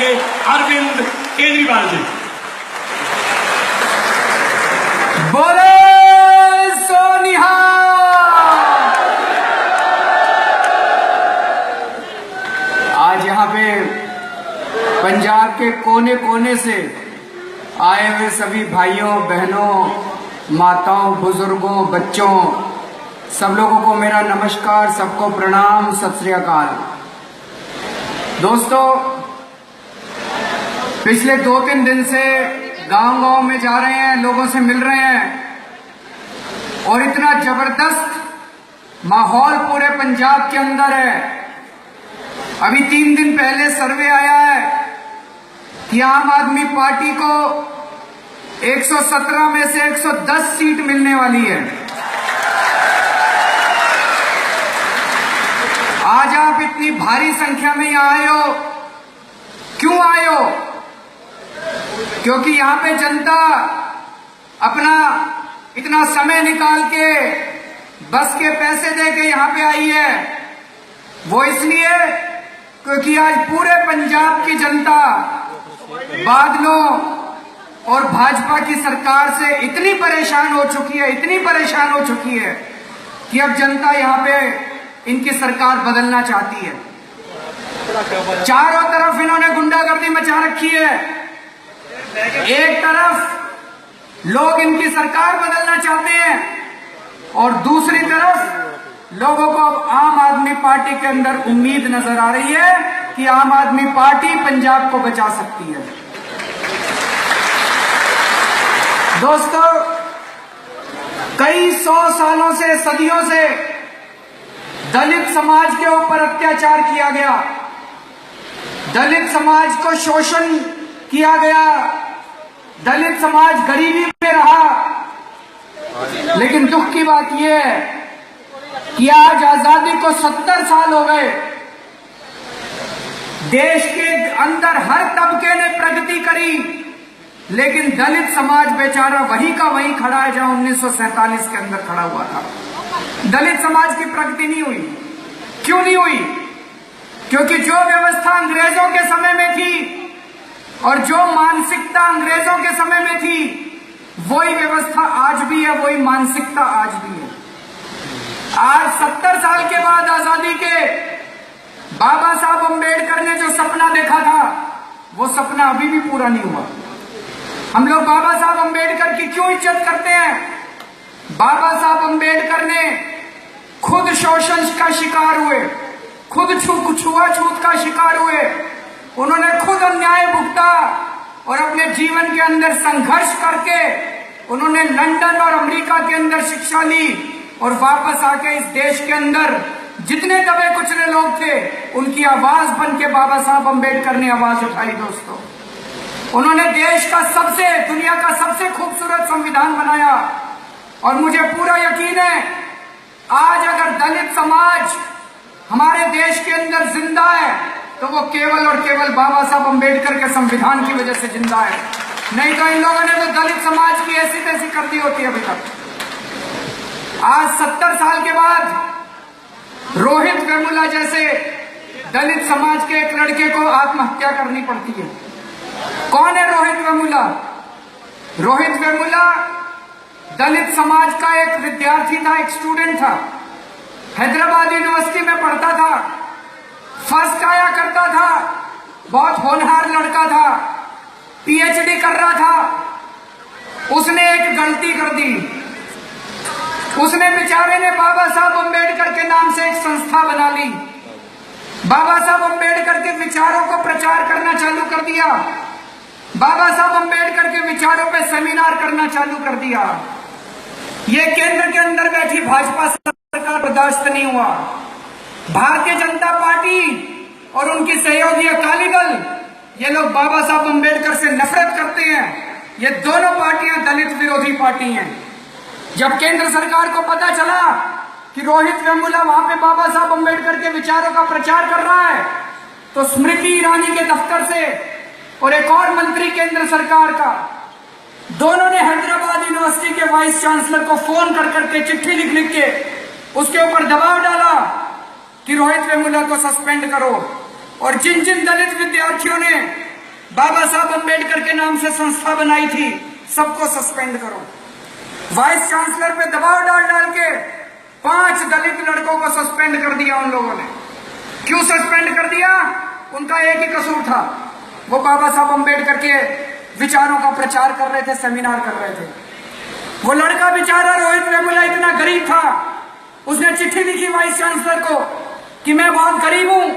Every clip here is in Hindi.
करेंगे अरविंद केजरीवाल जी। बोले सोनिहा। आज यहाँ पे पंजाब के कोने कोने से आए हुए सभी भाइयों बहनों, माताओं, बुजुर्गों, बच्चों, सब लोगों को मेरा नमस्कार, सबको प्रणाम, सत श्री अकाल। दोस्तों, पिछले 2-3 दिन से गांव-गांव में जा रहे हैं, लोगों से मिल रहे हैं और इतना जबरदस्त माहौल पूरे पंजाब के अंदर है। अभी 3 दिन पहले सर्वे आया है कि आम आदमी पार्टी को 117 में से 110 सीट मिलने वाली है। आज आप इतनी भारी संख्या में यहां आए हो, क्यों आए हो? क्योंकि यहां पे जनता अपना इतना समय निकाल के बस के पैसे दे के यहां पे आई है। वो इसलिए क्योंकि आज पूरे पंजाब की जनता बादलों और भाजपा की सरकार से इतनी परेशान हो चुकी है, इतनी परेशान हो चुकी है कि अब जनता यहां पे इनकी सरकार बदलना चाहती है। चारों तरफ इन्होंने गुंडागर्दी मचा रखी है। एक तरफ लोग इनकी सरकार बदलना चाहते हैं और दूसरी तरफ लोगों को अब आम आदमी पार्टी के अंदर उम्मीद नजर आ रही है कि आम आदमी पार्टी पंजाब को बचा सकती है। दोस्तों, कई 100 सालों से, सदियों से दलित समाज के ऊपर अत्याचार किया गया, दलित समाज को शोषण किया गया, दलित समाज गरीबी में रहा। लेकिन दुख की बात यह है कि आज आजादी को 70 साल हो गए। देश के अंदर हर तबके ने प्रगति करी, लेकिन दलित समाज बेचारा वही का वही खड़ा है जहां 1947 के अंदर खड़ा हुआ था। दलित समाज की प्रगति नहीं हुई। क्यों नहीं हुई? क्योंकि जो व्यवस्था अंग्रेजों के समय में थी और जो मानसिकता अंग्रेजों के समय में थी, वही व्यवस्था आज भी है, वही मानसिकता आज भी है। आज 70 साल के बाद आजादी के बाबा साहब अम्बेडकर ने जो सपना देखा था, वो सपना अभी भी पूरा नहीं हुआ। हम लोग बाबा साहब अम्बेडकर की क्यों इज्जत करते हैं? बाबा साहब अम्बेडकर ने खुद शोषण का शिकार हुए, खुद छुआछूत का शिकार हुए, उन्होंने खुद अन्याय भुगता और अपने जीवन के अंदर संघर्ष करके उन्होंने लंदन और अमेरिका के अंदर शिक्षा ली और वापस आके इस देश के अंदर जितने दबे कुचले लोग थे, उनकी आवाज बन के बाबा साहब अम्बेडकर ने आवाज उठाई। दोस्तों, उन्होंने देश का दुनिया का सबसे खूबसूरत संविधान बनाया और मुझे पूरा यकीन है आज अगर दलित समाज हमारे देश के अंदर जिंदा है तो वो केवल और केवल बाबा साहब अम्बेडकर के संविधान की वजह से जिंदा है। नहीं तो इन लोगों ने तो दलित समाज की ऐसी तैसी कर दी होती है अभी तक। आज 70 साल के बाद रोहित वेमुला जैसे दलित समाज के एक लड़के को आत्महत्या करनी पड़ती है। कौन है रोहित वेमुला? रोहित वेमुला दलित समाज का एक विद्यार्थी था, एक स्टूडेंट था, हैदराबाद यूनिवर्सिटी में पढ़ता था, फर्स्ट आया करता था, बहुत होनहार लड़का था, पीएचडी कर रहा था। उसने एक गलती कर दी। उसने बेचारे ने बाबा साहब अम्बेडकर के नाम से एक संस्था बना ली, बाबा साहब अम्बेडकर के विचारों को प्रचार करना चालू कर दिया, बाबा साहब अम्बेडकर के विचारों पे सेमिनार करना चालू कर दिया। ये केंद्र के अंदर बैठी भाजपा सरकार बर्दाश्त नहीं हुआ। भारतीय जनता पार्टी और उनकी सहयोगी अकाली दल, ये लोग बाबा साहब अम्बेडकर से नफरत करते हैं। ये दोनों पार्टियां दलित विरोधी पार्टी हैं। जब केंद्र सरकार को पता चला कि रोहित वेमुला वहां पे बाबा साहब अम्बेडकर के विचारों का प्रचार कर रहा है, तो स्मृति ईरानी के दफ्तर से और एक और मंत्री केंद्र सरकार का, दोनों ने हैदराबाद यूनिवर्सिटी के वाइस चांसलर को फोन कर करके चिट्ठी लिख लिख के उसके ऊपर दबाव डाला कि रोहित वेमुला को सस्पेंड करो। और जिन जिन दलित विद्यार्थियों ने बाबा साहब अंबेडकर के नाम से संस्था बनाई थी, सबको सस्पेंड करो। वाइस चांसलर पे दबाव डाल डाल के 5 दलित लड़कों को सस्पेंड कर दिया उन लोगों ने। क्यों सस्पेंड कर दिया? उनका एक ही कसूर था, वो बाबा साहब अंबेडकर के विचारों का प्रचार कर रहे थे, सेमिनार कर रहे थे। वो लड़का बेचारा रोहित वेमुला इतना गरीब था, उसने चिट्ठी लिखी वाइस चांसलर को कि मैं बहुत गरीब हूं,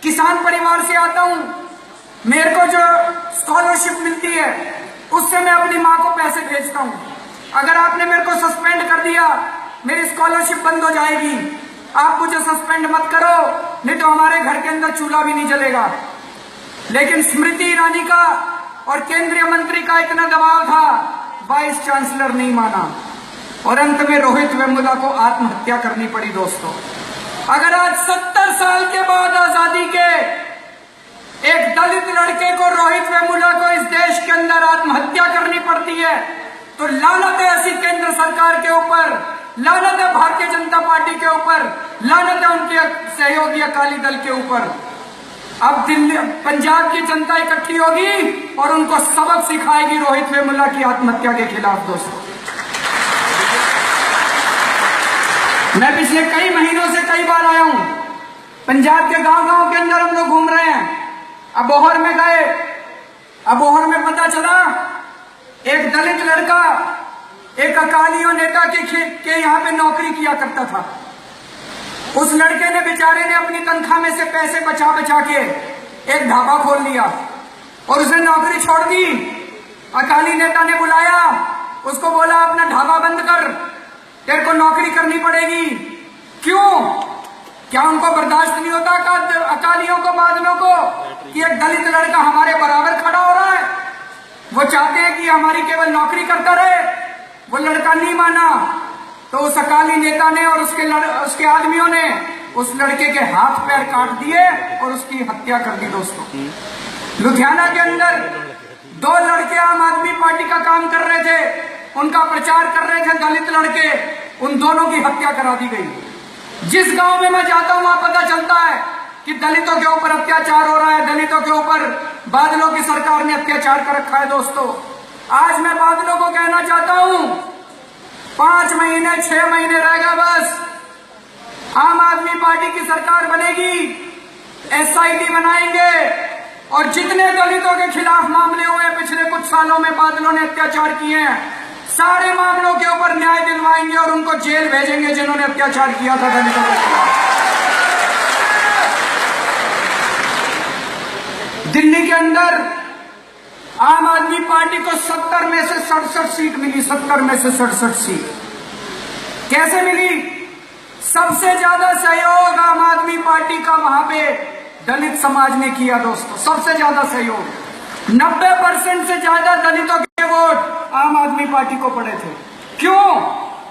किसान परिवार से आता हूं, मेरे को जो स्कॉलरशिप मिलती है उससे मैं अपनी मां को पैसे भेजता हूं। अगर आपने मेरे को सस्पेंड कर दिया, मेरी स्कॉलरशिप बंद हो जाएगी। आप मुझे सस्पेंड मत करो, नहीं तो हमारे घर के अंदर चूल्हा भी नहीं जलेगा। लेकिन स्मृति ईरानी का और केंद्रीय मंत्री का इतना दबाव था, वाइस चांसलर नहीं माना और अंत में रोहित वेमुला को आत्महत्या करनी पड़ी। दोस्तों, अगर आज 70 साल के बाद आजादी के एक दलित लड़के को, रोहित वेमुला को, इस देश के अंदर आत्महत्या करनी पड़ती है, तो लानत है ऐसी केंद्र सरकार के ऊपर, लानत है भारतीय जनता पार्टी के ऊपर, लानत है उनके सहयोगी अकाली दल के ऊपर। अब दिल्ली, पंजाब की जनता इकट्ठी होगी और उनको सबक सिखाएगी रोहित वेमुला की आत्महत्या के खिलाफ। दोस्तों, मैं पिछले कई महीनों से कई बार आया हूं, पंजाब के गांव-गांव के अंदर हम लोग घूम रहे हैं। अबोहर में गए, अबोहर में पता चला एक दलित लड़का एक अकालियों नेता के यहाँ पे नौकरी किया करता था। उस लड़के ने, बेचारे ने अपनी तनख्वाह में से पैसे बचा बचा के एक ढाबा खोल लिया और उसने नौकरी छोड़ दी। अकाली नेता ने बुलाया, उसको बोला अपना ढाबा बंद कर, तेरे को नौकरी करनी पड़ेगी। क्यों? क्या उनको बर्दाश्त नहीं होता अकालियों को, बादलों को, कि एक दलित लड़का हमारे बराबर खड़ा हो रहा है? वो चाहते हैं कि हमारी केवल नौकरी करता रहे। वो लड़का नहीं माना तो उस अकाली नेता ने और उसके आदमियों ने उस लड़के के हाथ पैर काट दिए और उसकी हत्या कर दी। दोस्तों, लुधियाना के अंदर 2 लड़के आम आदमी पार्टी का काम कर रहे थे, उनका प्रचार कर रहे थे दलित लड़के, उन दोनों की हत्या करा दी गई। जिस गांव में मैं जाता हूं वहां पता चलता है कि दलितों के ऊपर अत्याचार हो रहा है, दलितों के ऊपर बादलों की सरकार ने अत्याचार कर रखा है। दोस्तों, आज मैं बादलों को कहना चाहता हूं, 5 महीने 6 महीने रहेगा बस, आम आदमी पार्टी की सरकार बनेगी, SIT बनाएंगे और जितने दलितों के खिलाफ मामले हुए पिछले कुछ सालों में बादलों ने अत्याचार किए हैं, सारे मामलों के ऊपर न्याय दिलवाएंगे और उनको जेल भेजेंगे जिन्होंने अत्याचार किया था दलितों के खिलाफ। दिल्ली के अंदर आम आदमी पार्टी को 70 में से 67 सीट मिली, 70 में से 67 सीट। कैसे मिली? सबसे ज्यादा सहयोग आम आदमी पार्टी का वहां पे दलित समाज ने किया। दोस्तों, सबसे ज्यादा सहयोग, 90% से ज्यादा दलितों के वोट आम आदमी पार्टी को पड़े थे। क्यों?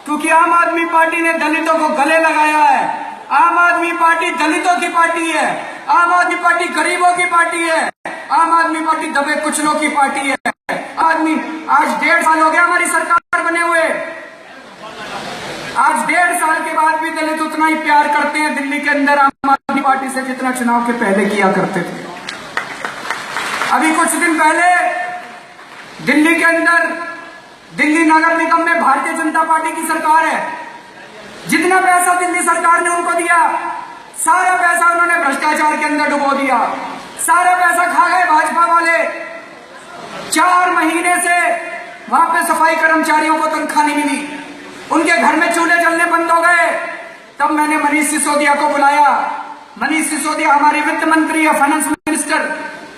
क्योंकि आम आदमी पार्टी ने दलितों को गले लगाया है। आम आदमी पार्टी दलितों की पार्टी है, आम आदमी पार्टी गरीबों की पार्टी है, आम आदमी पार्टी दबे कुचलों की पार्टी है। आदमी, आज 1.5 साल हो गया हमारी सरकार बने हुए, आज 1.5 साल के बाद भी दलित उतना ही प्यार करते हैं दिल्ली के अंदर आम आदमी पार्टी से जितना चुनाव के पहले किया करते थे। अभी कुछ दिन पहले दिल्ली के अंदर, दिल्ली नगर निगम में भारतीय जनता पार्टी की सरकार है। जितना पैसा दिल्ली सरकार ने उनको दिया, सारा पैसा उन्होंने भ्रष्टाचार के अंदर डुबो दिया, सारा पैसा खा गए भाजपा वाले। 4 महीने से वहां पे सफाई कर्मचारियों को तनख्वाह नहीं मिली, उनके घर में चूल्हे जलने बंद हो गए। तब मैंने मनीष सिसोदिया को बुलाया। मनीष सिसोदिया हमारी वित्त मंत्री है, फाइनेंस मिनिस्टर।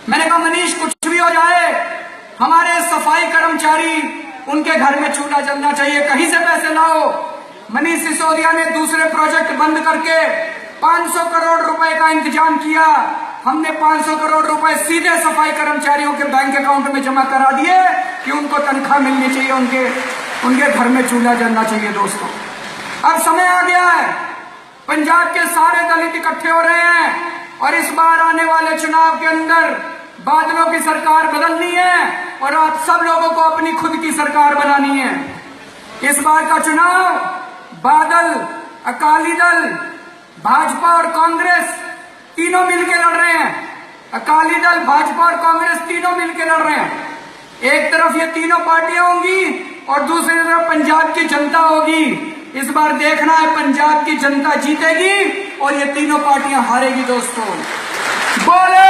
मैंने कहा, मनीष, कुछ भी हो जाए, हमारे सफाई कर्मचारी, उनके घर में चूल्हा जलना चाहिए, कहीं से पैसे लाओ। मनीष सिसोदिया ने दूसरे प्रोजेक्ट बंद करके 500 करोड़ रुपए का इंतजाम किया। हमने 500 करोड़ रुपए सीधे सफाई कर्मचारियों के बैंक अकाउंट में जमा करा दिए कि उनको तनख्वाह मिलनी चाहिए, उनके घर में चूल्हा जलना चाहिए। दोस्तों, अब समय आ गया है, पंजाब के सारे दलित इकट्ठे हो रहे हैं और इस बार आने वाले चुनाव के अंदर बादलों की सरकार बदलनी है और आप सब लोगों को अपनी खुद की सरकार बनानी है। इस बार का चुनाव बादल, अकाली दल, भाजपा और कांग्रेस तीनों मिलकर लड़ रहे हैं। अकाली दल, भाजपा और कांग्रेस तीनों मिलकर लड़ रहे हैं। एक तरफ ये तीनों पार्टियां होंगी और दूसरी तरफ पंजाब की जनता होगी। इस बार देखना है पंजाब की जनता जीतेगी और ये तीनों पार्टियां हारेगी दोस्तों। बोले